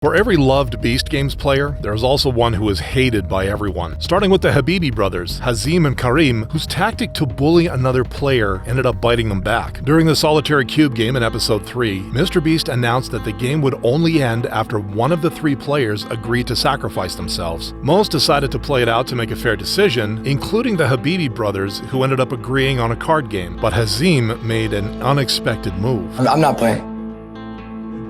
For every loved Beast Games player, there's also one who is hated by everyone. Starting with the Habibi brothers, Hazim and Karim, whose tactic to bully another player ended up biting them back. During the solitary cube game in episode 3, MrBeast announced that the game would only end after one of the 3 players agreed to sacrifice themselves. Most decided to play it out to make a fair decision, including the Habibi brothers, who ended up agreeing on a card game. But Hazim made an unexpected move. I'm not playing.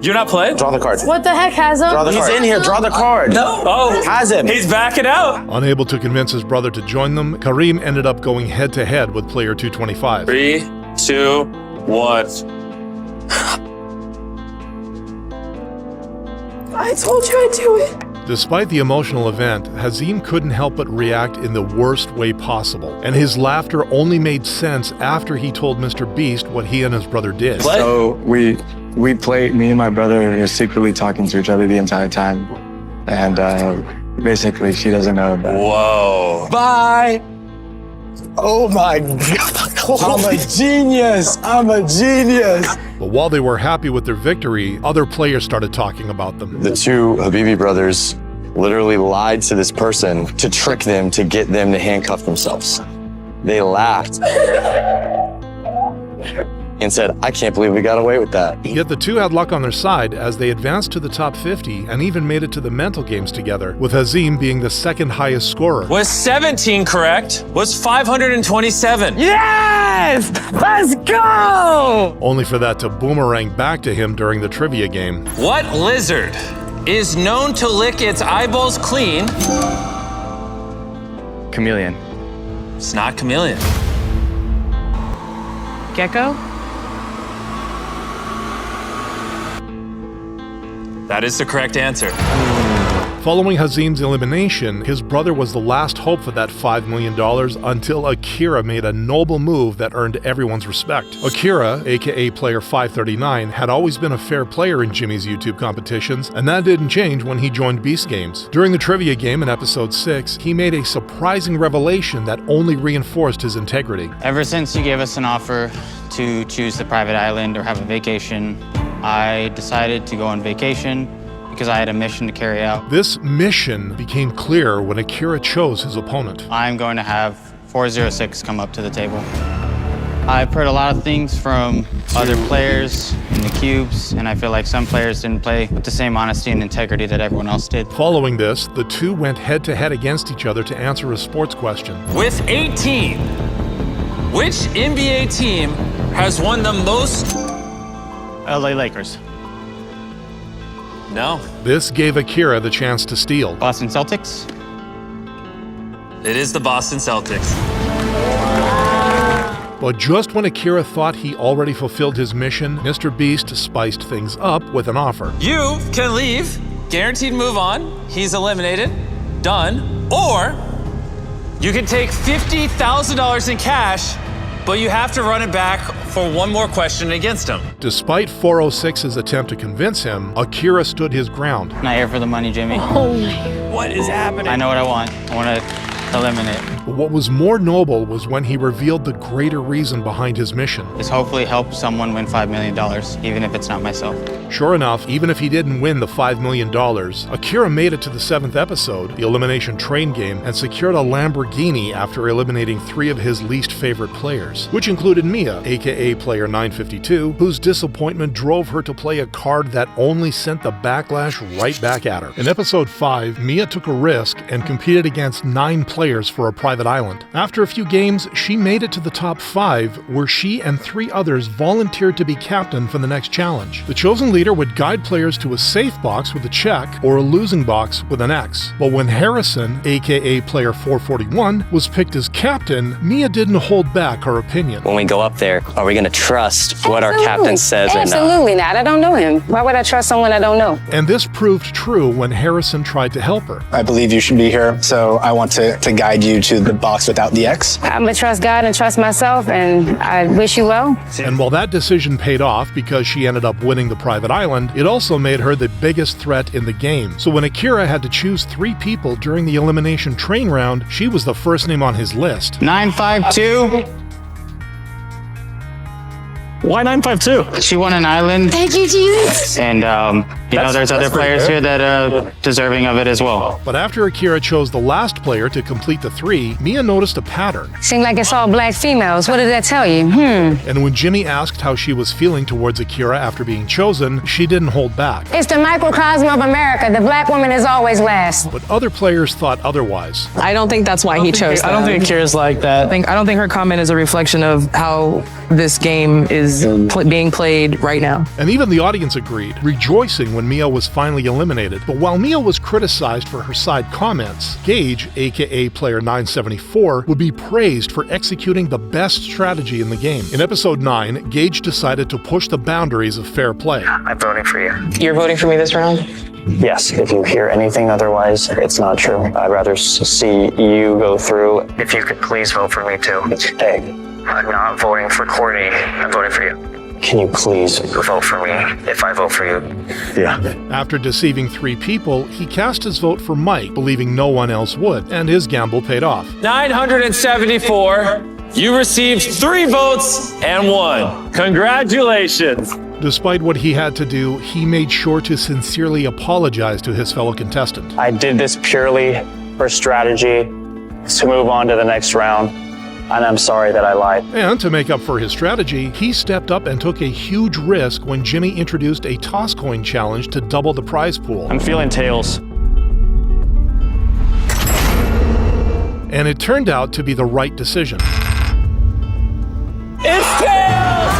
You're not playing? Draw the card. What the heck, Hazim? Draw the card. He's in here. Draw the card. No. Oh, Hazim. He's backing out. Unable to convince his brother to join them, Karim ended up going head-to-head with player 225. 3, 2, 1. I told you I'd do it. Despite the emotional event, Hazim couldn't help but react in the worst way possible, and his laughter only made sense after he told MrBeast what he and his brother did. What? So we played, me and my brother were secretly talking to each other the entire time. And basically she doesn't know about it. Whoa. Bye. Oh my God. I'm a genius. I'm a genius. But while they were happy with their victory, other players started talking about them. The 2 Habibi brothers literally lied to this person to trick them, to get them to handcuff themselves. They laughed and said, I can't believe we got away with that. Yet the 2 had luck on their side as they advanced to the top 50 and even made it to the mental games together, with Hazim being the second highest scorer. Was 17 correct? Was 527? Yes! Let's go! Only for that to boomerang back to him during the trivia game. What lizard is known to lick its eyeballs clean? Chameleon. It's not chameleon. Gecko? That is the correct answer. Following Hazim's elimination, his brother was the last hope for that $5 million until Akira made a noble move that earned everyone's respect. Akira, aka Player 539, had always been a fair player in Jimmy's YouTube competitions, and that didn't change when he joined Beast Games. During the trivia game in episode 6, he made a surprising revelation that only reinforced his integrity. Ever since you gave us an offer to choose the private island or have a vacation, I decided to go on vacation because I had a mission to carry out. This mission became clear when Akira chose his opponent. I'm going to have 406 come up to the table. I've heard a lot of things from other players in the cubes, and I feel like some players didn't play with the same honesty and integrity that everyone else did. Following this, the 2 went head-to-head against each other to answer a sports question. With 18, which NBA team has won the most? LA Lakers. No. This gave Akira the chance to steal. Boston Celtics. It is the Boston Celtics. But just when Akira thought he already fulfilled his mission, MrBeast spiced things up with an offer. You can leave, guaranteed move on, he's eliminated, done, or you can take $50,000 in cash, but you have to run it back for one more question against him. Despite 406's attempt to convince him, Akira stood his ground. Not here for the money, Jimmy. What is happening? I know what I want. I want to eliminate. But what was more noble was when he revealed the greater reason behind his mission. This hopefully helps someone win $5 million, even if it's not myself. Sure enough, even if he didn't win the $5 million, Akira made it to the 7th episode, the Elimination Train game, and secured a Lamborghini after eliminating 3 of his least favorite players, which included Mia, aka Player 952, whose disappointment drove her to play a card that only sent the backlash right back at her. In episode 5, Mia took a risk and competed against 9 players for a private island. After a few games, she made it to the top 5, where she and 3 others volunteered to be captain for the next challenge. The chosen leader would guide players to a safe box with a check or a losing box with an X. But when Harrison, aka Player 441, was picked as captain, Mia didn't hold back her opinion. When we go up there, are we going to trust what our captain says or not? Absolutely not. I don't know him. Why would I trust someone I don't know? And this proved true when Harrison tried to help her. I believe you should be here, so I want to guide you to the box without the X. I'm gonna trust God and trust myself, and I wish you well. And while that decision paid off because she ended up winning the private island, it also made her the biggest threat in the game. So when Akira had to choose 3 people during the elimination train round, she was the first name on his list. 952. Why 952? She won an island. Thank you, Jesus. And You know, there's other players here that are deserving of it as well. But after Akira chose the last player to complete the 3, Mia noticed a pattern. Seemed like it's all black females. What did that tell you? And when Jimmy asked how she was feeling towards Akira after being chosen, she didn't hold back. It's the microcosm of America. The black woman is always last. But other players thought otherwise. I don't think that's why he chose I don't think Akira's like that. I don't think her comment is a reflection of how this game is being played right now. And even the audience agreed, rejoicing when Mia was finally eliminated. But while Mia was criticized for her side comments, Gage, aka Player 974, would be praised for executing the best strategy in the game. In episode 9, Gage decided to push the boundaries of fair play. I'm voting for you. You're voting for me this round? Yes, if you hear anything otherwise, it's not true. I'd rather see you go through. If you could please vote for me too. Hey, I'm not voting for Courtney. I'm voting for you. Can you please vote for me if I vote for you? Yeah. After deceiving 3 people, he cast his vote for Mike, believing no one else would, and his gamble paid off. 974. You received 3 votes and won. Congratulations. Despite what he had to do, he made sure to sincerely apologize to his fellow contestant. I did this purely for strategy to move on to the next round, and I'm sorry that I lied. And to make up for his strategy, he stepped up and took a huge risk when Jimmy introduced a toss coin challenge to double the prize pool. I'm feeling tails. And it turned out to be the right decision. It's tails!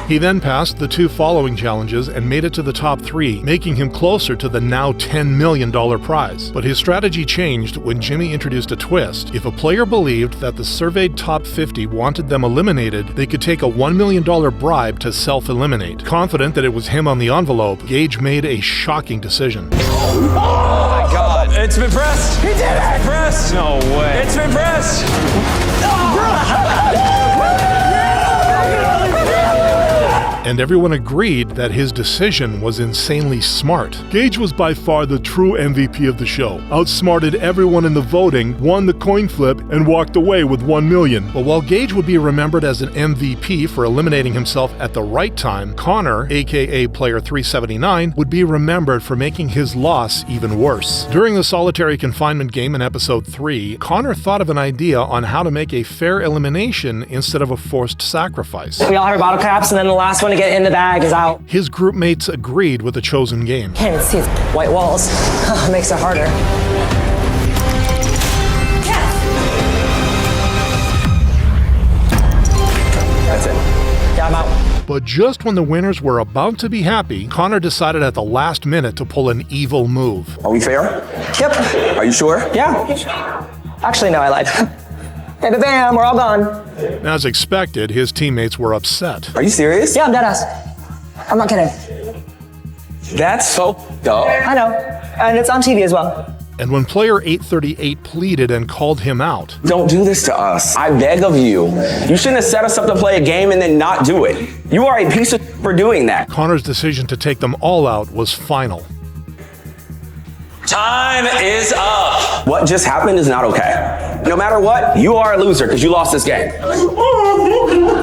He then passed the 2 following challenges and made it to the top 3, making him closer to the now $10 million prize. But his strategy changed when Jimmy introduced a twist. If a player believed that the surveyed top 50 wanted them eliminated, they could take a $1 million bribe to self-eliminate. Confident that it was him on the envelope, Gage made a shocking decision. Oh my God. It's been pressed. He did it. It's been pressed. No way. It's been pressed. And everyone agreed that his decision was insanely smart. Gage was by far the true MVP of the show. Outsmarted everyone in the voting, won the coin flip, and walked away with $1 million. But while Gage would be remembered as an MVP for eliminating himself at the right time, Connor, aka Player 379, would be remembered for making his loss even worse. During the solitary confinement game in episode 3, Connor thought of an idea on how to make a fair elimination instead of a forced sacrifice. We all heard bottle caps, and then the last one to get in the bag is out. His group mates agreed with the chosen game. Can't even see it. White walls. Makes it harder. That's it. Yeah, I'm out. But just when the winners were about to be happy, Connor decided at the last minute to pull an evil move. Are we fair? Yep. Are you sure? Yeah. Actually, no, I lied. Hey, bam, we're all gone. As expected, his teammates were upset. Are you serious? Yeah, I'm deadass. I'm not kidding. That's so dumb. I know. And it's on TV as well. And when player 838 pleaded and called him out, Don't do this to us. I beg of you. You shouldn't have set us up to play a game and then not do it. You are a piece of for doing that. Connor's decision to take them all out was final. Time is up. What just happened is not okay. No matter what, you are a loser because you lost this game.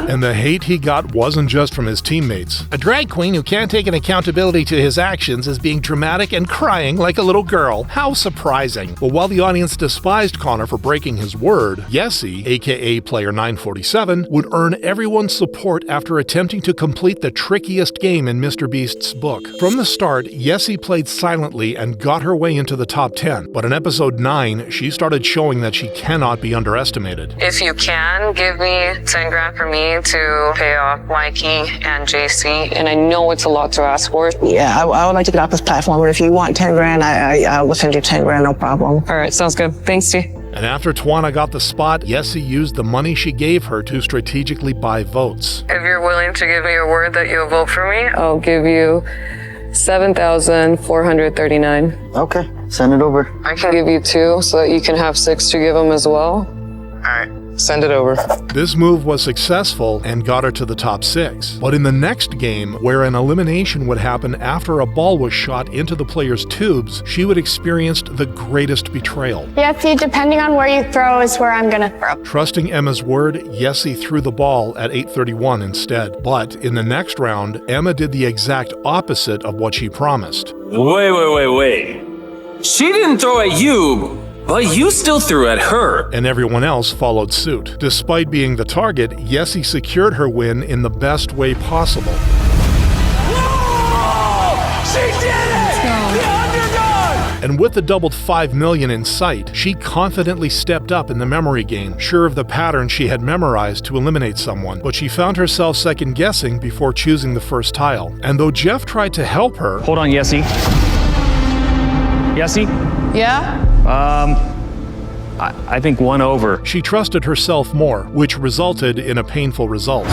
And the hate he got wasn't just from his teammates. A drag queen who can't take an accountability to his actions is being dramatic and crying like a little girl. How surprising. But while the audience despised Connor for breaking his word, Yessie, aka Player 947, would earn everyone's support after attempting to complete the trickiest game in MrBeast's book. From the start, Yessie played silently and got her way into the top 10. But in episode 9, she started showing that she cannot be underestimated. If you can, give me 10 grand for me to pay off Mikey and JC. And I know it's a lot to ask for. Yeah, I would like to get off this platform, but if you want 10 grand, I will send you 10 grand, no problem. All right, sounds good. Thanks, T. And after Tawana got the spot, Yessie used the money she gave her to strategically buy votes. If you're willing to give me your word that you'll vote for me, I'll give you 7,439. Okay, send it over. I can give you 2 so that you can have 6 to give them as well. All right, Send it over. This move was successful and got her to the top 6. But in the next game, where an elimination would happen after a ball was shot into the player's tubes, she would experience the greatest betrayal. Yessie, depending on where you throw is where I'm gonna throw. Trusting Emma's word, Yessie threw the ball at 831 instead. But in the next round, Emma did the exact opposite of what she promised. Wait. She didn't throw at you, but you still threw at her. And everyone else followed suit. Despite being the target, Yessie secured her win in the best way possible. Whoa! She did it! The underdog! And with the doubled $5 million in sight, she confidently stepped up in the memory game, sure of the pattern she had memorized to eliminate someone. But she found herself second-guessing before choosing the first tile. And though Jeff tried to help her... Hold on, Yessie. Yessie? Yeah? I think 1 over. She trusted herself more, which resulted in a painful result.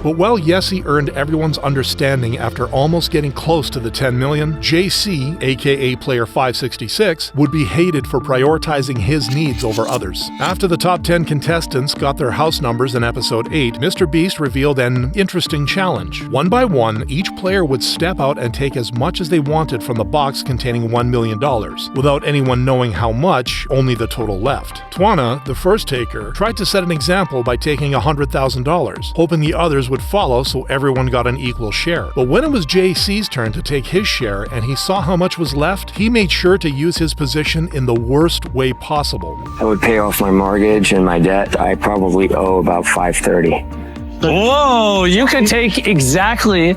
But while Yessie earned everyone's understanding after almost getting close to the 10 million, JC, aka Player 566, would be hated for prioritizing his needs over others. After the top 10 contestants got their house numbers in episode 8, MrBeast revealed an interesting challenge. One by one, each player would step out and take as much as they wanted from the box containing $1 million, without anyone knowing how much, only the total left. Twana, the first taker, tried to set an example by taking $100,000, hoping the others would follow so everyone got an equal share. But when it was JC's turn to take his share and he saw how much was left, he made sure to use his position in the worst way possible. I would pay off my mortgage and my debt. I probably owe about $530. Whoa, you can take exactly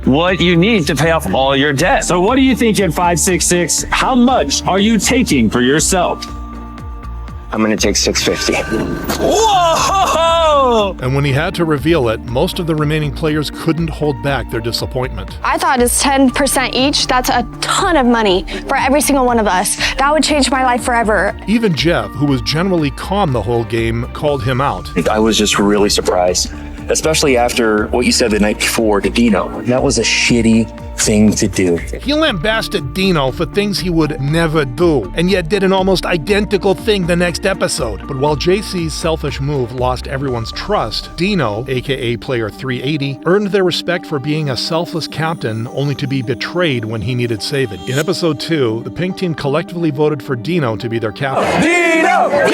what you need to pay off all your debt. So what do you think at 566? How much are you taking for yourself? I'm gonna take $650. Whoa! And when he had to reveal it, most of the remaining players couldn't hold back their disappointment. I thought it's 10% each. That's a ton of money for every single one of us. That would change my life forever. Even Jeff, who was generally calm the whole game, called him out. I was just really surprised, especially after what you said the night before to Dino. That was a shitty thing to do. He lambasted Dino for things he would never do, and yet did an almost identical thing the next episode. But while JC's selfish move lost everyone's trust, Dino, aka Player 380, earned their respect for being a selfless captain only to be betrayed when he needed saving. In episode 2, the pink team collectively voted for Dino to be their captain. Dino!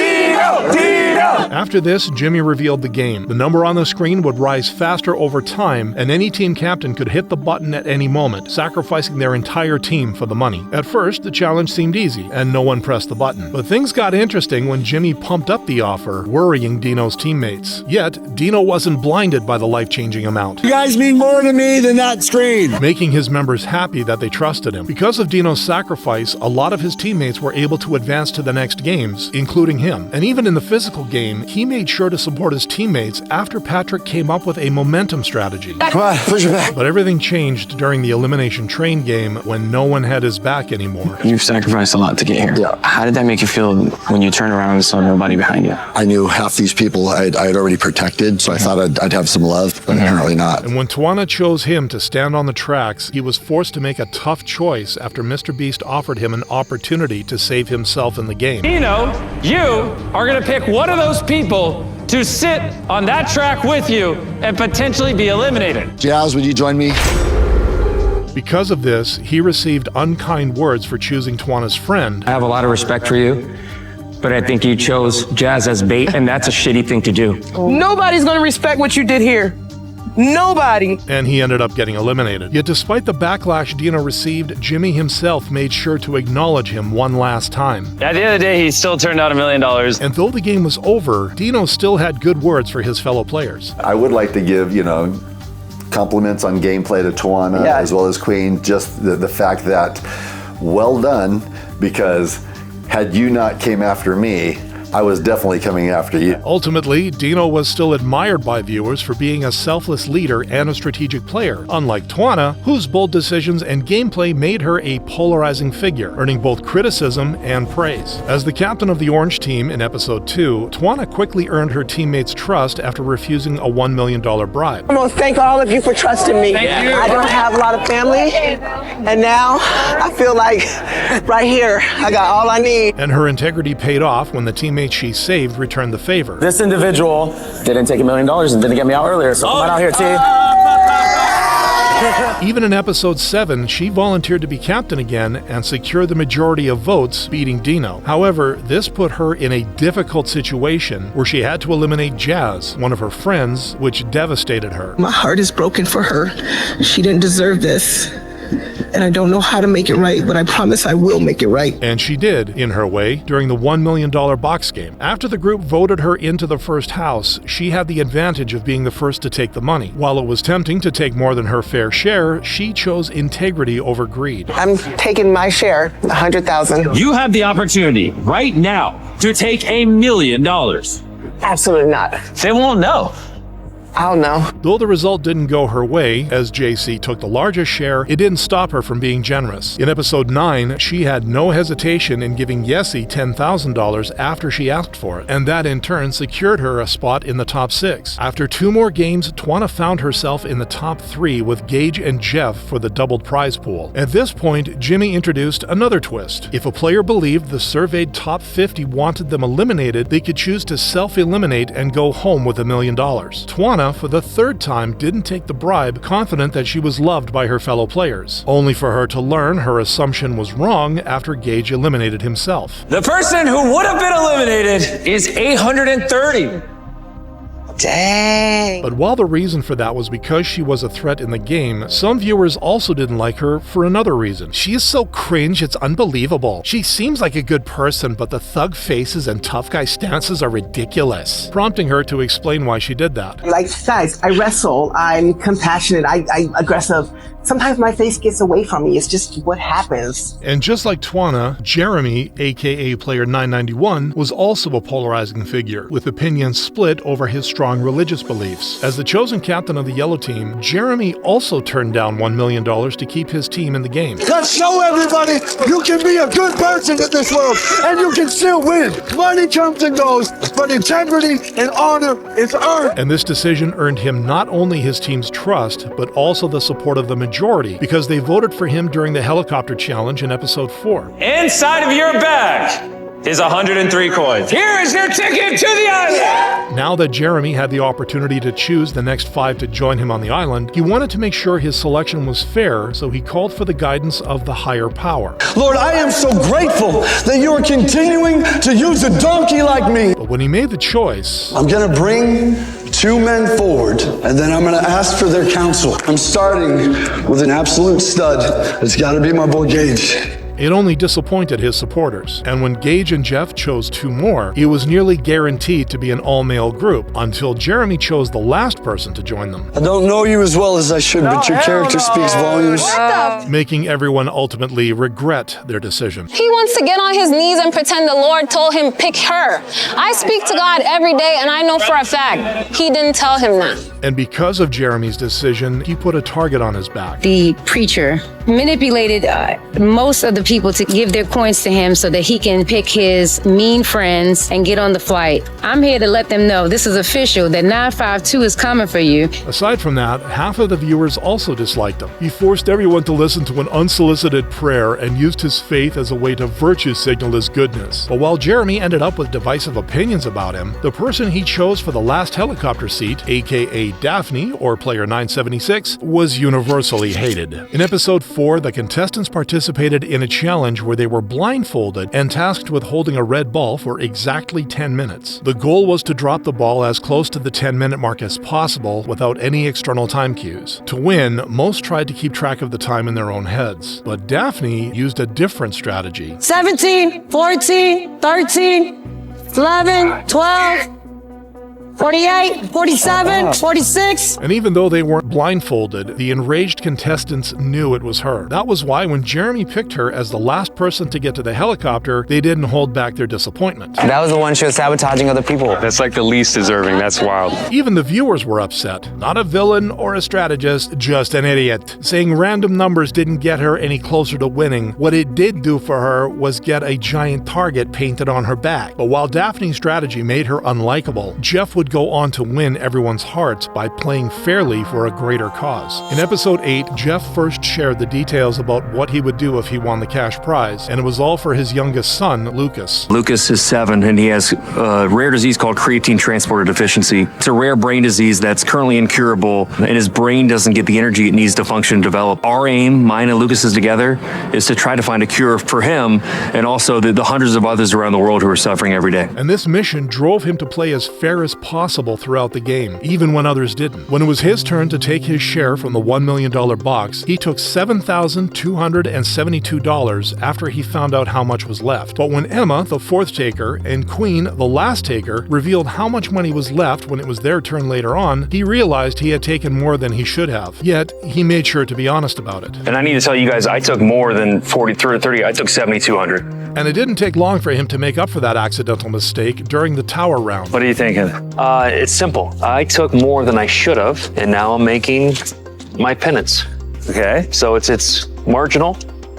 After this, Jimmy revealed the game. The number on the screen would rise faster over time, and any team captain could hit the button at any moment, sacrificing their entire team for the money. At first, the challenge seemed easy, and no one pressed the button. But things got interesting when Jimmy pumped up the offer, worrying Dino's teammates. Yet, Dino wasn't blinded by the life-changing amount. You guys mean more to me than that screen. Making his members happy that they trusted him. Because of Dino's sacrifice, a lot of his teammates were able to advance to the next games, including him. And even in the physical game, he made sure to support his teammates after Patrick came up with a momentum strategy. Come on, push it back. But everything changed during the elimination train game when no one had his back anymore. You've sacrificed a lot to get here. Yeah. How did that make you feel when you turned around and saw nobody behind you? I knew half these people I had already protected, so I thought I'd have some love, but apparently not. And when Twana chose him to stand on the tracks, he was forced to make a tough choice after MrBeast offered him an opportunity to save himself in the game. Dino, you are going to pick one of those people to sit on that track with you and potentially be eliminated. Jazz, would you join me? Because of this, he received unkind words for choosing Twana's friend. I have a lot of respect for you, but I think you chose Jazz as bait, and that's a shitty thing to do. Nobody's gonna respect what you did here. Nobody. And he ended up getting eliminated. Yet despite the backlash Dino received, Jimmy himself made sure to acknowledge him one last time. At the end of the day, he still turned out $1 million. And though the game was over, Dino still had good words for his fellow players. I would like to give, compliments on gameplay to Twana as well as Queen. Just the fact that, well done, because had you not came after me, I was definitely coming after you. Ultimately, Dino was still admired by viewers for being a selfless leader and a strategic player, unlike Tawana, whose bold decisions and gameplay made her a polarizing figure, earning both criticism and praise. As the captain of the Orange team in episode 2, Tawana quickly earned her teammates' trust after refusing a $1 million bribe. I want to thank all of you for trusting me. I don't have a lot of family, and now I feel like right here, I got all I need. And her integrity paid off when the teammates she saved returned the favor. This individual didn't take $1 million and didn't get me out earlier, so come on out here, T. Even in episode 7, she volunteered to be captain again and secure the majority of votes, beating Dino. However, this put her in a difficult situation where she had to eliminate Jazz, one of her friends, which devastated her. My heart is broken for her. She didn't deserve this. And I don't know how to make it right, but I promise I will make it right. And she did, in her way, during the $1 million box game. After the group voted her into the first house, she had the advantage of being the first to take the money. While it was tempting to take more than her fair share, she chose integrity over greed. I'm taking my share, $100,000. You have the opportunity right now to take $1 million. Absolutely not. They won't know. I'll know. Though the result didn't go her way, as JC took the largest share, it didn't stop her from being generous. In episode 9, she had no hesitation in giving Yessie $10,000 after she asked for it, and that in turn secured her a spot in the top 6. After 2 more games, Tawana found herself in the top 3 with Gage and Jeff for the doubled prize pool. At this point, Jimmy introduced another twist. If a player believed the surveyed top 50 wanted them eliminated, they could choose to self-eliminate and go home with $1 million. Tawana, for the 3rd time, didn't take the bribe, confident that she was loved by her fellow players, only for her to learn her assumption was wrong after Gage eliminated himself. The person who would have been eliminated is 830. Dang. But while the reason for that was because she was a threat in the game, some viewers also didn't like her for another reason. She is so cringe, it's unbelievable. She seems like a good person, but the thug faces and tough guy stances are ridiculous, prompting her to explain why she did that. Like, guys, I wrestle, I'm compassionate, I'm aggressive. Sometimes my face gets away from me. It's just what happens. And just like Tawana, Jeremy, aka Player 991, was also a polarizing figure, with opinions split over his strong religious beliefs. As the chosen captain of the Yellow Team, Jeremy also turned down $1 million to keep his team in the game. Let's show everybody you can be a good person in this world, and you can still win. Money comes and goes, but integrity and honor is earned. And this decision earned him not only his team's trust, but also the support of the majority, because they voted for him during the helicopter challenge in episode 4. Inside of your bag is 103 coins. Here is your ticket to the island. Now that Jeremy had the opportunity to choose the next 5 to join him on the island, he wanted to make sure his selection was fair, so he called for the guidance of the higher power. Lord, I am so grateful that you are continuing to use a donkey like me. But when he made the choice, I'm going to bring 2 men forward, and then I'm going to ask for their counsel. I'm starting with an absolute stud. It's got to be my boy Gage. it only disappointed his supporters, and when Gage and Jeff chose 2 more, it was nearly guaranteed to be an all-male group, until Jeremy chose the last person to join them. I don't know you as well as I should, but your character speaks volumes. Making everyone ultimately regret their decision. He wants to get on his knees and pretend the Lord told him pick her. I speak to God every day, and I know for a fact he didn't tell him that. And because of Jeremy's decision, he put a target on his back. The preacher manipulated most of the people to give their coins to him so that he can pick his mean friends and get on the flight. I'm here to let them know this is official, that 952 is coming for you. Aside from that, half of the viewers also disliked him. He forced everyone to listen to an unsolicited prayer and used his faith as a way to virtue signal his goodness. But while Jeremy ended up with divisive opinions about him, the person he chose for the last helicopter seat, aka Daphne, or Player 976, was universally hated. In episode 4, the contestants participated in a challenge where they were blindfolded and tasked with holding a red ball for exactly 10 minutes. The goal was to drop the ball as close to the 10-minute mark as possible without any external time cues. To win, most tried to keep track of the time in their own heads, but Daphne used a different strategy. 17, 14, 13, 11, 12, 48, 47, 46. And even though they weren't blindfolded, the enraged contestants knew it was her. That was why when Jeremy picked her as the last person to get to the helicopter, they didn't hold back their disappointment. That was the one she was sabotaging other people. That's like the least deserving. That's wild. Even the viewers were upset. Not a villain or a strategist, just an idiot. Saying random numbers didn't get her any closer to winning. What it did do for her was get a giant target painted on her back. But while Daphne's strategy made her unlikable, Jeff would go on to win everyone's hearts by playing fairly for a greater cause. In episode 8, Jeff first shared the details about what he would do if he won the cash prize, and it was all for his youngest son, Lucas. Lucas is 7, and he has a rare disease called creatine transporter deficiency. It's a rare brain disease that's currently incurable, and his brain doesn't get the energy it needs to function and develop. Our aim, mine and Lucas's together, is to try to find a cure for him and also the hundreds of others around the world who are suffering every day. And this mission drove him to play as fair as possible throughout the game, even when others didn't. When it was his turn to take his share from the $1 million box, he took $7,272 after he found out how much was left. But when Emma, the fourth taker, and Queen, the last taker, revealed how much money was left when it was their turn later on, he realized he had taken more than he should have. Yet, he made sure to be honest about it. And I need to tell you guys, I took more than 40 or 30. I took 7,200. And it didn't take long for him to make up for that accidental mistake during the tower round. What are you thinking? It's simple. I took more than I should have, and now I'm making my penance. Okay, so it's marginal,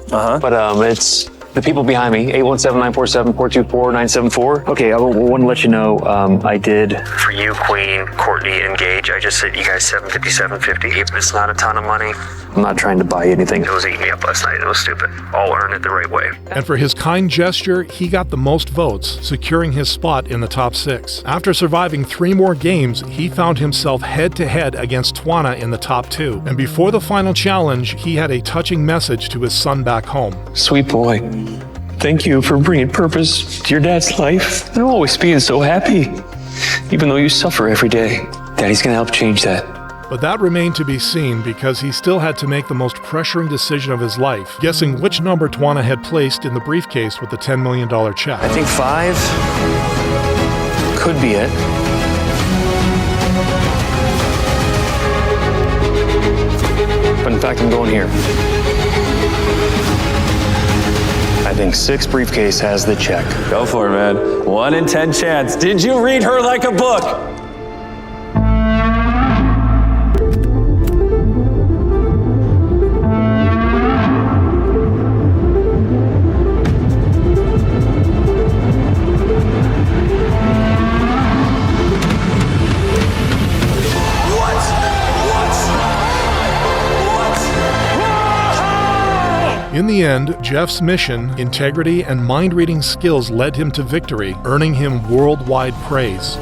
but it's the people behind me, 817-947-424-974. Okay, I want to let you know, I did. For you, Queen, Courtney, and Gage, I just sent you guys $750, $750. It's not a ton of money. I'm not trying to buy anything. It was eating me up last night. It was stupid. I'll earn it the right way. And for his kind gesture, he got the most votes, securing his spot in the top 6. After surviving 3 more games, he found himself head-to-head against Twana in the top 2. And before the final challenge, he had a touching message to his son back home. Sweet boy, thank you for bringing purpose to your dad's life and always being so happy, even though you suffer every day. Daddy's gonna help change that. But that remained to be seen because he still had to make the most pressuring decision of his life, guessing which number Twana had placed in the briefcase with the $10 million check. I think 5 could be it. But in fact, I'm going here. I think 6 briefcase has the check. Go for it, man. 1 in 10 chance. Did you read her like a book? In the end, Jeff's mission, integrity, and mind-reading skills led him to victory, earning him worldwide praise.